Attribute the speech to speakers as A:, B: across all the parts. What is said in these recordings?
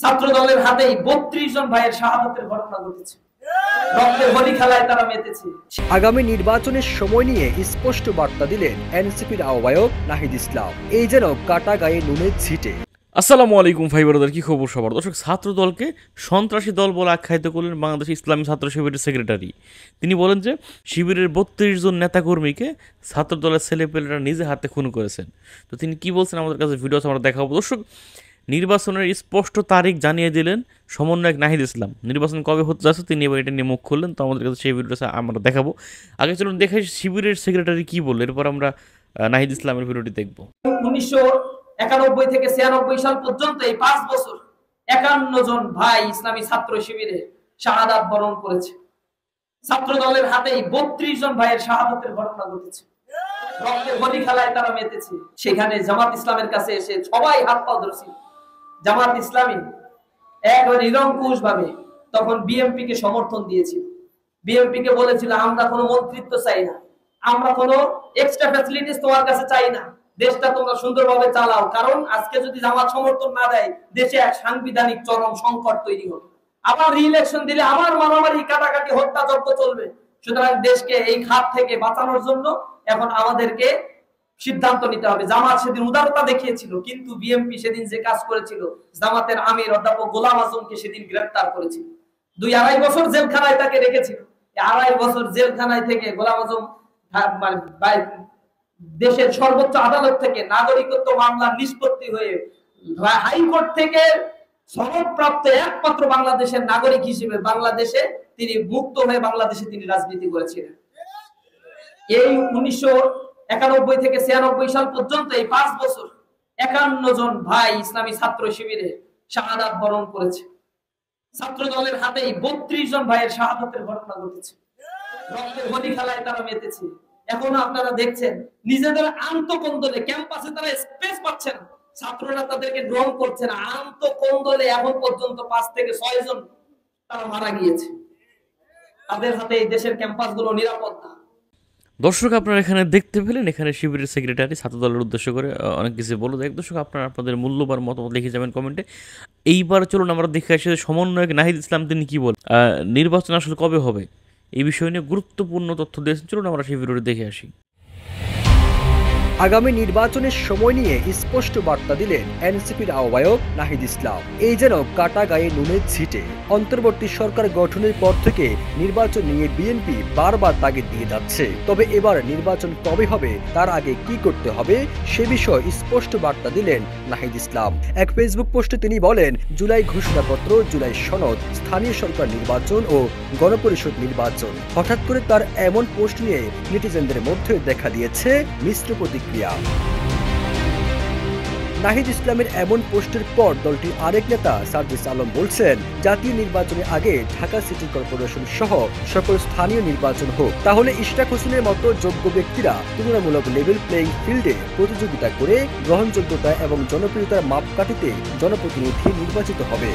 A: ছাত্র দলের হাতেই ৩২ জন ভাইয়ের শাহাদাতের ঘটনা ঘটেছে। রক্তের হোলি খেলায় তারা মেতেছে।
B: আগামী নির্বাচনের সময় নিয়ে স্পষ্ট বার্তা দিলেন এনসিপির আহ্বায়ক নাহিদ ইসলাম। এই যেন কাটা গায়ে নুনের ছিটে।
C: আসসালামু আলাইকুম ভাই ব্রাদার, কি খবর সবার? দর্শক, ছাত্র দলকে সন্ত্রাসী দল বলে আখ্যায়িত করলেন বাংলাদেশ ইসলামী ছাত্র শিবিরের সেক্রেটারি। তিনি বলেন যে শিবিরের ৩২ জন নেতাকর্মীকে ছাত্র দলের ছেলেপেলেরা নিজে হাতে খুন করেছেন। তো তিনি কি বলছেন আমাদের কাছে ভিডিও আমরা দেখাবো। দর্শক, নির্বাচনের স্পষ্ট তারিখ জানিয়ে দিলেন সমন্বয়ক নাহিদ ইসলাম। নির্বাচন কবে হতে যাচ্ছে তিনি এবার এটা নিয়ে মুখ খুললেন। তো আমাদের কাছে সেই ভিডিওটা আমরা দেখাবো। আগে চলুন দেখে শিবিরের সেক্রেটারি কি বললেন, এরপর আমরা নাহিদ ইসলামের ভিডিওটি দেখবো।
A: 1991 থেকে 96 সাল পর্যন্ত এই 5 বছর 51 জন ভাই ইসলামী ছাত্র শিবিরে শাহাদাত বরণ করেছে। ছাত্র দলের হাতেই 32 জন ভাইয়ের শাহাদাতের ঘটনা ঘটেছে। রক্তের হোলি খেলায় তারা মেতেছে। সেখানে জামাত ইসলামের কাছে এসে সবাই হাত পা ধরেছে। জামাত ইসলামী একবার নিরঙ্কুশ ভাবে তখন বিএমপি কে সমর্থন দিয়েছিল। বিএমপি কে বলেছিল আমরা কোনো মন্ত্রিত্ব চাই না, আমরা কোনো এক্সট্রা ফ্যাসিলিটিস তোমার কাছে চাই না, দেশটা তোমরা সুন্দরভাবে চালাও। কারণ আজকে যদি জামাত সমর্থন না দেয় দেশে এক সাংবিধানিক চরম সংকট তৈরি হবে। আবার রি-ইলেকশন দিলে আবার মারামারি কাটাকাটি হত্যাযজ্ঞ চলবে। সুতরাং দেশকে এই খাত থেকে বাঁচানোর জন্য এখন আমাদেরকে সিদ্ধান্ত নিতে হবে। জামাত সেদিন উদারতা দেখিয়েছিল, কিন্তু বিএমপি সেদিন যে কাজ করেছিল, জামাতের আমির অধ্যাপক গোলাম আজমকে সেদিন গ্রেফতার করেছিল। 2-2.5 বছর জেলখানায় তাকে রেখেছিল। 2.5 বছর জেলখানায় থেকে গোলাম আজম দেশের সর্বোচ্চ আদালত থেকে নাগরিকত্ব মামলা নিষ্পত্তি হয়ে হাইকোর্ট থেকে সনদপ্রাপ্ত একমাত্র বাংলাদেশের নাগরিক হিসেবে বাংলাদেশে তিনি মুক্ত হয়ে বাংলাদেশে তিনি রাজনীতি করেছিলেন। এই 1991 থেকে 96 সাল পর্যন্ত এই 5 বছর 51 জন ভাই ইসলামী ছাত্র শিবিরে শাহাদাত বরণ করেছে। ছাত্র দলের হাতেই 32 জন ভাইয়ের শাহাদাতের ঘটনা ঘটেছে। রক্তের হোলি খেলায় তারা মেতেছে। এখন আপনারা দেখছেন নিজেদের আন্তঃকন্দলে ক্যাম্পাসে তারা স্পেস পাচ্ছেন, ছাত্ররা তাদেরকে গ্রহণ করছে না। আন্তঃকন্দলে এখন পর্যন্ত 5 থেকে 6 জন তারা মারা গিয়েছে। তাদের হাতে এই দেশের ক্যাম্পাসগুলো নিরাপদ না।
C: দর্শক, আপনারা এখানে দেখতে পেলেন, এখানে শিবিরের সেক্রেটারি ছাত্র দলের উদ্দেশ্য করে অনেক কিছু বলে দেয়। দর্শক, আপনারা আপনাদের মূল্যবান মতামত লিখে যাবেন কমেন্টে। এইবার চলুন আমরা দেখে আসি সমন্বয়ক নাহিদ ইসলাম তিনি কি বল, নির্বাচন আসলে কবে হবে এই বিষয় নিয়ে গুরুত্বপূর্ণ তথ্য দিয়েছেন। চলুন আমরা সেই ভিডিওটি দেখে আসি।
B: আগামী নির্বাচনের সময় নিয়ে স্পষ্ট বার্তা দিলেন এনসিপির আহ্বায়ক নাহিদ ইসলাম। এই যেন কাটা গায়ে নুনের ছিটে। অন্তর্বর্তী সরকার গঠনের পর থেকে নির্বাচন নিয়ে বিএনপি বারবার তাগিদ দিয়ে যাচ্ছে। তবে এবার নির্বাচন কবে হবে, তার আগে কি করতে হবে সে বিষয়ে স্পষ্ট বার্তা দিলেন নাহিদ ইসলাম। এক ফেসবুক পোস্টে তিনি বলেন, জুলাই ঘোষণাপত্র, জুলাই সনদ, স্থানীয় সরকার নির্বাচন ও গণপরিষদ নির্বাচন। হঠাৎ করে তার এমন পোস্ট নিয়ে নেটিজেনদের মধ্যে দেখা দিয়েছে মিশ্র প্রতিক্রিয়া। নাহিদ ইসলামের এমন পোস্টের পর দলটির আরেক নেতা সার্জিস আলম বলছেন, জাতীয় নির্বাচনের আগে ঢাকা সিটি কর্পোরেশন সহ সকল স্থানীয় নির্বাচন হোক, তাহলে ইশরাক হোসেনের মতো যোগ্য ব্যক্তিরা তুলনামূলক লেভেল প্লেইং ফিল্ডে প্রতিযোগিতা করে গ্রহণযোগ্যতা এবং জনপ্রিয়তার মাপকাঠিতে জনপ্রতিনিধি নির্বাচিত হবে।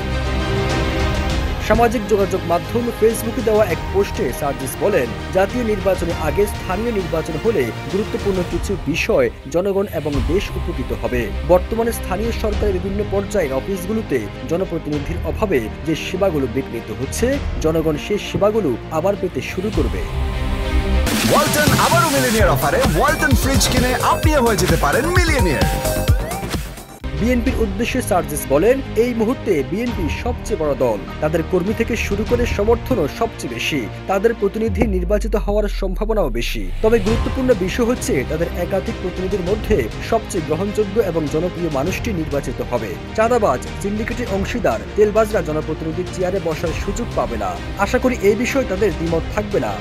B: সামাজিক যোগাযোগ মাধ্যম ফেসবুকে দেওয়া এক পোস্টে সার্জিস বলেন, জাতীয় নির্বাচনের আগে স্থানীয় নির্বাচন হলে গুরুত্বপূর্ণ কিছু বিষয় জনগণ এবং দেশ উপকৃত হবে। বর্তমানে স্থানীয় সরকারের বিভিন্ন পর্যায়ের অফিসগুলোতে জনপ্রতিনিধির অভাবে যে সেবাগুলো বিঘ্নিত হচ্ছে, জনগণ সেই সেবাগুলো আবার পেতে শুরু করবে।
D: ওয়ালটন আবারও মিলিয়নিয়ার অফারে ওয়ালটন ফ্রিজ কিনে আপনিও হয়ে যেতে পারেন মিলিয়নিয়ার।
B: বিএনপির উদ্দেশ্যে সার্জিস বলেন, এই মুহূর্তে বিএনপি সবচেয়ে বড় দল, তাদের কর্মী থেকে শুরু করে সমর্থনও সবচেয়ে বেশি, তাদের প্রতিনিধি নির্বাচিত হওয়ার সম্ভাবনাও বেশি। তবে গুরুত্বপূর্ণ বিষয় হচ্ছে তাদের একাধিক প্রতিনিধির মধ্যে সবচেয়ে গ্রহণযোগ্য এবং জনপ্রিয় মানুষটি নির্বাচিত হবে। চাঁদাবাজ, সিন্ডিকেটের অংশীদার, তেলবাজরা জনপ্রতিনিধির চেয়ারে বসার সুযোগ পাবে না। আশা করি এই বিষয়ে তাদের দ্বিমত থাকবে না।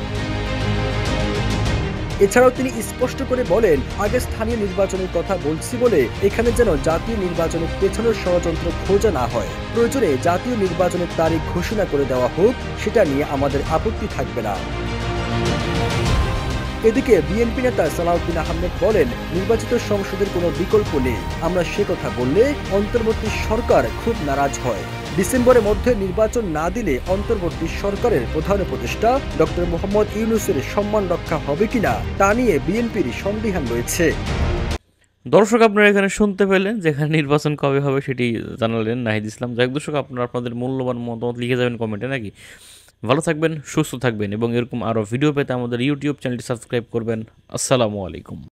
B: এছাড়াও তিনি স্পষ্ট করে বলেন, আগে স্থানীয় নির্বাচনের কথা বলছি বলে এখানে যেন জাতীয় নির্বাচনের পেছনের ষড়যন্ত্র খোঁজা না হয়। প্রয়োজনে জাতীয় নির্বাচনের তারিখ ঘোষণা করে দেওয়া হোক, সেটা নিয়ে আমাদের আপত্তি থাকবে না। এদিকে বিএনপি নেতা সালাউদ্দিন আহমেদ বলেন, নির্বাচিত সংসদের কোনো বিকল্প নেই। আমরা সে কথা বললে অন্তর্বর্তী সরকার খুব নারাজ হয়। ডিসেম্বরের মধ্যে নির্বাচন না দিলে অন্তর্বর্তী সরকারের প্রধান উপদেষ্টা ডক্টর মোহাম্মদ ইউনূসের সম্মান রক্ষা হবে কিনা তা নিয়ে বিএনপির সন্দিহান রয়েছে।
C: দর্শক আপনারা এখানে শুনতে পেলেন, যেখানে নির্বাচন কবে হবে সেটি জানালেন নাহিদ ইসলাম। যাই হোক দর্শক, আপনারা আপনাদের মূল্যবান মতামত লিখে যাবেন কমেন্টে নাকি। ভালো থাকবেন, সুস্থ থাকবেন এবং এরকম আরও ভিডিও পেতে আমাদের ইউটিউব চ্যানেলটি সাবস্ক্রাইব করবেন। আসসালামু আলাইকুম।